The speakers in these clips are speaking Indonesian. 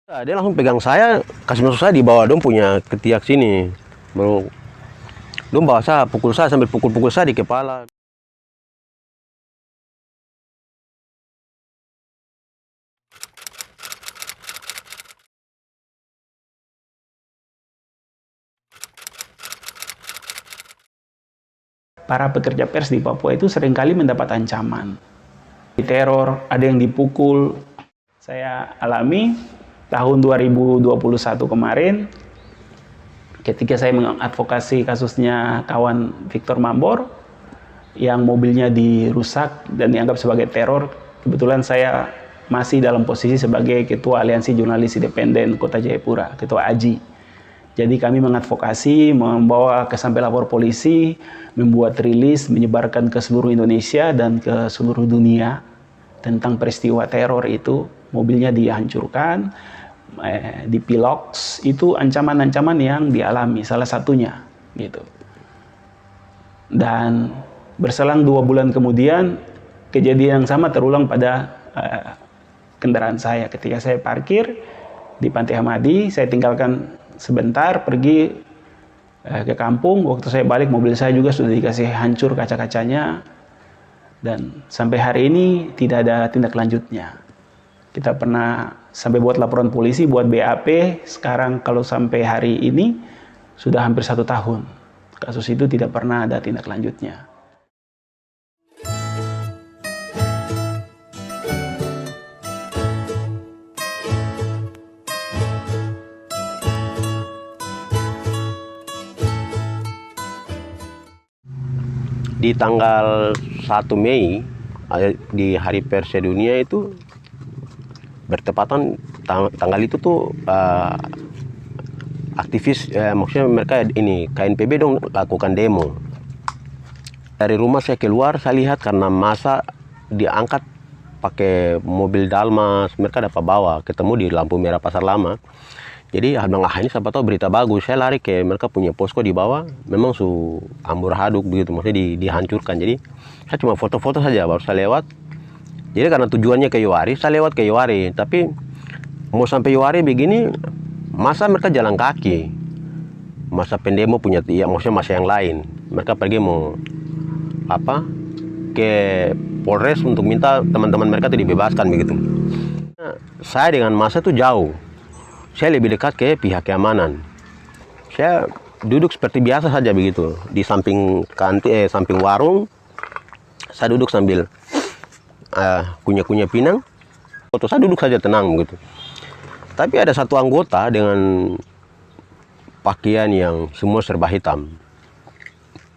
Dia langsung pegang saya, kasih masuk saya di bawah dong punya ketiak sini. Baru dong bawa saya, pukul saya sambil pukul-pukul saya di kepala. Para pekerja pers di Papua itu seringkali mendapat ancaman. Diteror, ada yang dipukul. Saya alami tahun 2021 kemarin, ketika saya mengadvokasi kasusnya kawan Victor Mambor, yang mobilnya dirusak dan dianggap sebagai teror. Kebetulan saya masih dalam posisi sebagai Ketua Aliansi Jurnalis Independen Kota Jayapura, Ketua AJI. Jadi kami mengadvokasi, membawa ke sampai lapor polisi, membuat rilis, menyebarkan ke seluruh Indonesia dan ke seluruh dunia tentang peristiwa teror itu. Mobilnya dihancurkan, dipiloks, itu ancaman-ancaman yang dialami, salah satunya gitu. Dan berselang 2 bulan kemudian, kejadian yang sama terulang pada kendaraan saya. Ketika saya parkir di Pantai Hamadi, saya tinggalkan sebentar, pergi ke kampung. Waktu saya balik, mobil saya juga sudah dikasih hancur kaca-kacanya. Dan sampai hari ini tidak ada tindak lanjutnya. Kita pernah sampai buat laporan polisi, buat BAP. Sekarang kalau sampai hari ini, sudah hampir 1 tahun. Kasus itu tidak pernah ada tindak lanjutnya. Di tanggal 1 Mei, di Hari Pers Sedunia itu, bertepatan tanggal itu tuh aktivis, maksudnya mereka ini KNPB dong lakukan demo. Dari rumah saya keluar, saya lihat karena masa diangkat pakai mobil Dalmas, mereka dapat bawa, ketemu di lampu merah Pasar Lama. Jadi bilang, ini siapa tahu berita bagus. Saya lari ke mereka punya posko di bawah, memang su amburaduk begitu, maksudnya dihancurkan. Jadi saya cuma foto-foto saja, baru saya lewat. Jadi karena tujuannya ke Yowari, saya lewat ke Yowari. Tapi mau sampai Yowari begini, masa mereka jalan kaki. Masa pendemo punya, ya maksudnya masa yang lain. Mereka pergi mau ke Polres untuk minta teman-teman mereka itu dibebaskan begitu. Saya dengan masa itu jauh. Saya lebih dekat ke pihak keamanan. Saya duduk seperti biasa saja begitu di samping samping warung. Saya duduk sambil kunyah-kunyah pinang. Foto saya duduk saja tenang begitu. Tapi ada satu anggota dengan pakaian yang semua serba hitam.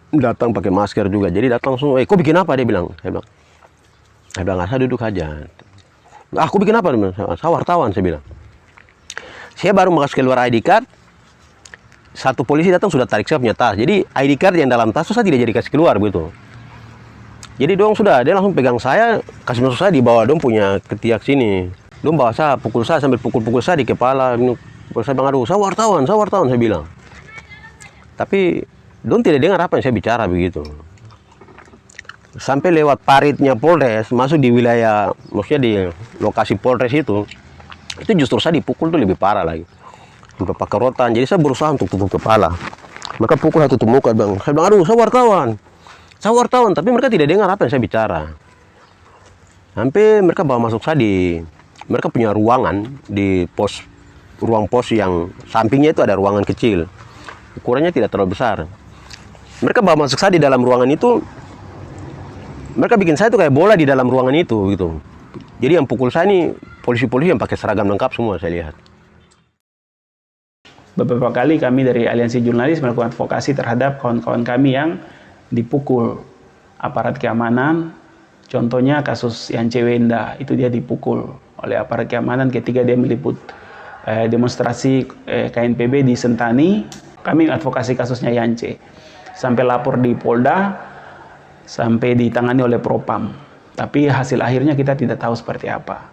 Datang pakai masker juga. Jadi datang langsung, kok bikin apa? Dia bilang. Saya bilang, saya duduk aja. Aku bikin apa? Saya wartawan, saya bilang. Saya baru mau keluar ID card, satu polisi datang sudah tarik saya punya tas. Jadi ID card yang dalam tas itu saya tidak jadi kasih keluar begitu. Jadi dia langsung pegang saya, kasih masuk saya di bawah dong punya ketiak sini. Dong bawa saya, pukul saya sambil pukul-pukul saya di kepala. Saya bilang, aduh, saya wartawan, saya bilang. Tapi dong tidak dengar apa yang saya bicara begitu. Sampai lewat paritnya Polres, masuk di wilayah, maksudnya di lokasi Polres itu justru saya dipukul tuh lebih parah lagi. Sampai pakai rotan, jadi saya berusaha untuk tutup kepala. Mereka pukul, saya tutup muka, bang. Saya bilang, aduh, saya wartawan, tapi mereka tidak dengar apa yang saya bicara. Sampai mereka bawa masuk saya mereka punya ruangan di ruang pos yang sampingnya itu ada ruangan kecil. Ukurannya tidak terlalu besar. Mereka bawa masuk saya di dalam ruangan itu, mereka bikin saya tuh kayak bola di dalam ruangan itu gitu. Jadi yang pukul saya ini polisi-polisi yang pakai seragam lengkap semua saya lihat. Beberapa kali kami dari Aliansi Jurnalis melakukan advokasi terhadap kawan-kawan kami yang dipukul aparat keamanan. Contohnya kasus Yance Wenda, itu dia dipukul oleh aparat keamanan ketika dia meliput demonstrasi KNPB di Sentani. Kami advokasi kasusnya Yance. Sampai lapor di Polda, sampai ditangani oleh Propam. Tapi hasil akhirnya kita tidak tahu seperti apa.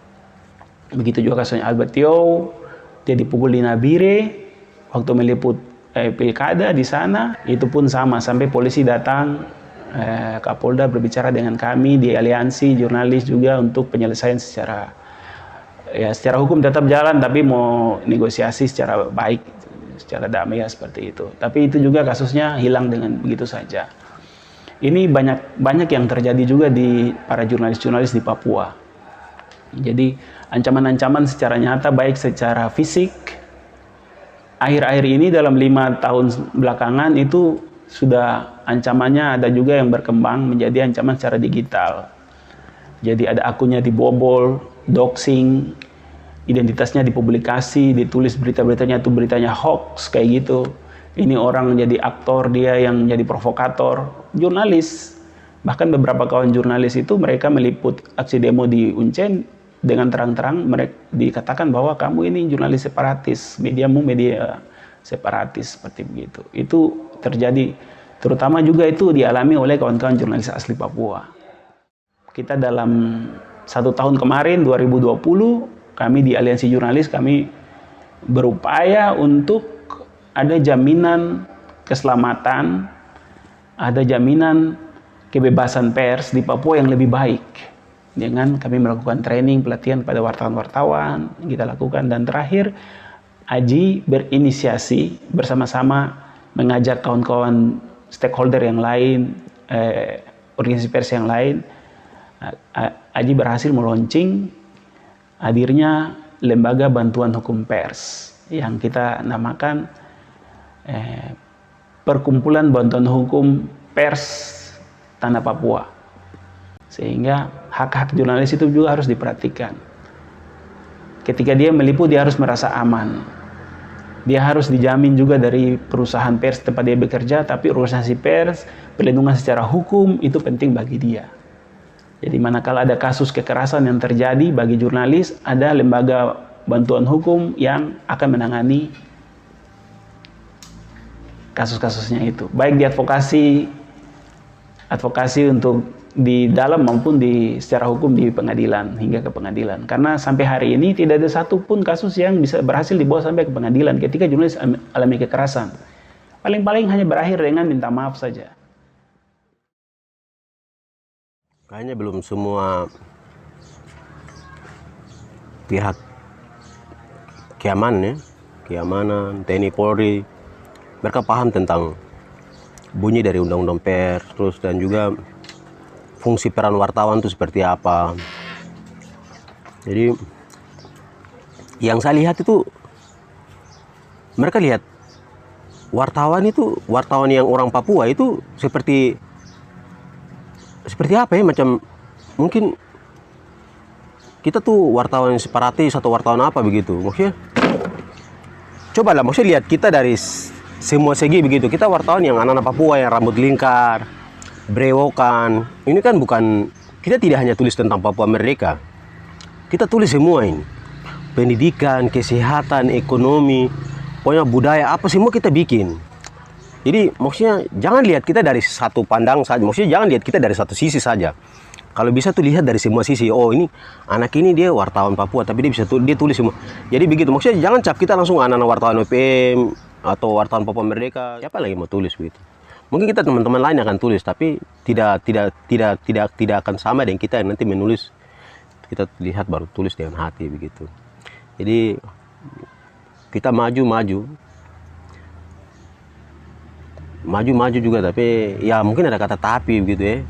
Begitu juga kasusnya Albert Tio, dia dipukul di Nabire waktu meliput pilkada di sana. Itu pun sama, sampai polisi datang, Kapolda berbicara dengan kami di Aliansi Jurnalis juga untuk penyelesaian secara ya secara hukum tetap jalan, tapi mau negosiasi secara baik, secara damai ya seperti itu. Tapi itu juga kasusnya hilang dengan begitu saja. Ini banyak yang terjadi juga di para jurnalis-jurnalis di Papua. Jadi ancaman-ancaman secara nyata, baik secara fisik, akhir-akhir ini dalam 5 tahun belakangan itu sudah ancamannya ada juga yang berkembang menjadi ancaman secara digital. Jadi ada akunnya dibobol, doxing, identitasnya dipublikasi, ditulis berita-beritanya itu beritanya hoax kayak gitu. Ini orang jadi aktor, dia yang jadi provokator, jurnalis. Bahkan beberapa kawan jurnalis itu mereka meliput aksi demo di Uncen dengan terang-terang mereka dikatakan bahwa kamu ini jurnalis separatis, mediamu media separatis seperti begitu. Itu terjadi, terutama juga itu dialami oleh kawan-kawan jurnalis asli Papua. Kita dalam 1 tahun kemarin 2020 kami di Aliansi Jurnalis kami berupaya untuk ada jaminan keselamatan, ada jaminan kebebasan pers di Papua yang lebih baik. Dengan kami melakukan training, pelatihan pada wartawan-wartawan kita lakukan, dan terakhir Aji berinisiasi bersama-sama mengajak kawan-kawan stakeholder yang lain, organisasi pers yang lain. Aji berhasil meluncing hadirnya Lembaga Bantuan Hukum Pers yang kita namakan Perkumpulan Bantuan Hukum Pers Tanah Papua. Sehingga hak-hak jurnalis itu juga harus diperhatikan. Ketika dia meliput, dia harus merasa aman. Dia harus dijamin juga dari perusahaan pers tempat dia bekerja, tapi organisasi pers, perlindungan secara hukum itu penting bagi dia. Jadi manakala ada kasus kekerasan yang terjadi bagi jurnalis, ada lembaga bantuan hukum yang akan menangani kasus-kasusnya itu. Baik di advokasi untuk di dalam maupun secara hukum di pengadilan, hingga ke pengadilan. Karena sampai hari ini tidak ada satupun kasus yang bisa berhasil dibawa sampai ke pengadilan ketika jurnalis alami kekerasan. Paling-paling hanya berakhir dengan minta maaf saja. Kayaknya belum semua pihak keamanan, TNI Polri, mereka paham tentang bunyi dari undang-undang pers, terus dan juga fungsi peran wartawan itu seperti apa. Jadi yang saya lihat itu, mereka lihat wartawan yang orang Papua itu seperti apa ya, macam mungkin kita tuh wartawan separatis atau wartawan apa begitu. Maksudnya cobalah, maksudnya lihat kita dari semua segi begitu. Kita wartawan yang anak-anak Papua yang rambut lingkar, brewokan. Ini kan bukan, kita tidak hanya tulis tentang Papua Merdeka. Kita tulis semua ini. Pendidikan, kesehatan, ekonomi, pokoknya budaya, apa semua kita bikin. Jadi maksudnya jangan lihat kita dari satu pandang saja. Maksudnya jangan lihat kita dari satu sisi saja. Kalau bisa tuh lihat dari semua sisi. Oh, ini anak ini dia wartawan Papua, tapi dia tulis semua. Jadi begitu. Maksudnya jangan cap kita langsung anak-anak wartawan UPM atau wartawan Papua Merdeka. Siapa lagi mau tulis begitu? Mungkin kita teman-teman lain akan tulis, tapi tidak akan sama dengan kita yang nanti menulis. Kita lihat baru tulis dengan hati begitu. Jadi kita maju juga, tapi ya mungkin ada kata tapi begitu ya.